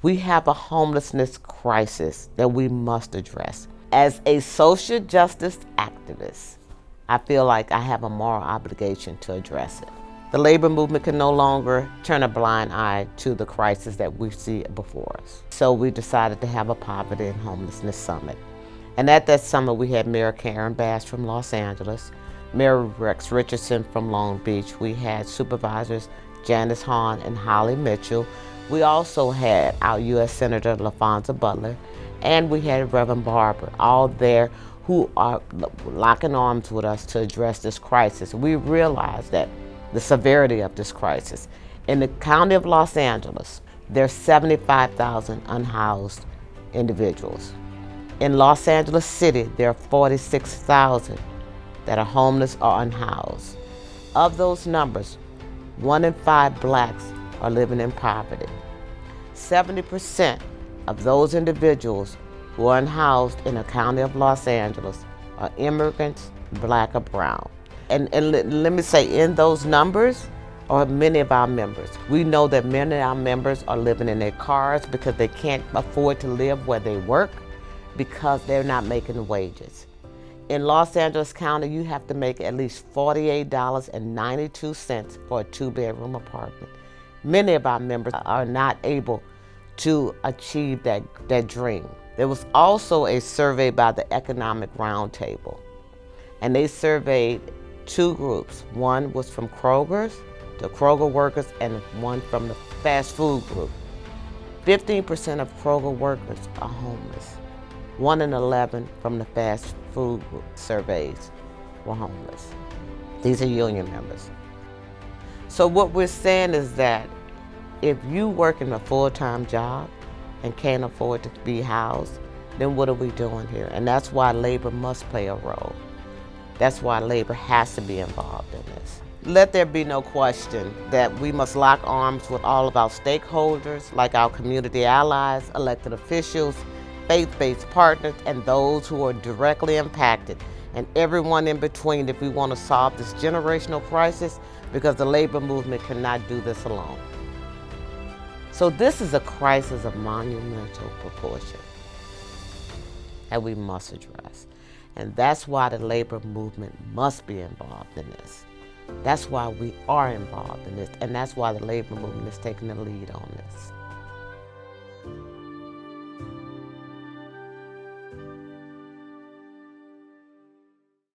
We have a homelessness crisis that we must address. As a social justice activist, I feel like I have a moral obligation to address it. The labor movement can no longer turn a blind eye to the crisis that we see before us. So we decided to have a poverty and homelessness summit. And at that summit, we had Mayor Karen Bass from Los Angeles, Mayor Rex Richardson from Long Beach. We had supervisors Janice Hahn and Holly Mitchell. We also had our U.S. Senator LaFonza Butler, and we had Reverend Barber, all there who are locking arms with us to address this crisis. We realized that the severity of this crisis. In the county of Los Angeles, there are 75,000 unhoused individuals. In Los Angeles City, there are 46,000 that are homeless or unhoused. Of those numbers, 1 in 5 blacks are living in poverty. 70% of those individuals who are unhoused in the county of Los Angeles are immigrants, black or brown. And let me say, in those numbers are many of our members. We know that many of our members are living in their cars because they can't afford to live where they work because they're not making wages. In Los Angeles County, you have to make at least $48.92 for a 2-bedroom apartment. Many of our members are not able to achieve that dream. There was also a survey by the Economic Roundtable, and they surveyed 2 groups. One was from Kroger's, the Kroger workers, and one from the fast food group. 15% of Kroger workers are homeless. 1 in 11 from the fast food group surveys were homeless. These are union members. So what we're saying is that if you work in a full-time job and can't afford to be housed, then what are we doing here? And that's why labor must play a role. That's why labor has to be involved in this. Let there be no question that we must lock arms with all of our stakeholders, like our community allies, elected officials, faith-based partners, and those who are directly impacted, and everyone in between if we want to solve this generational crisis, because the labor movement cannot do this alone. So this is a crisis of monumental proportion that we must address. And that's why the labor movement must be involved in this. That's why we are involved in this, and that's why the labor movement is taking the lead on this.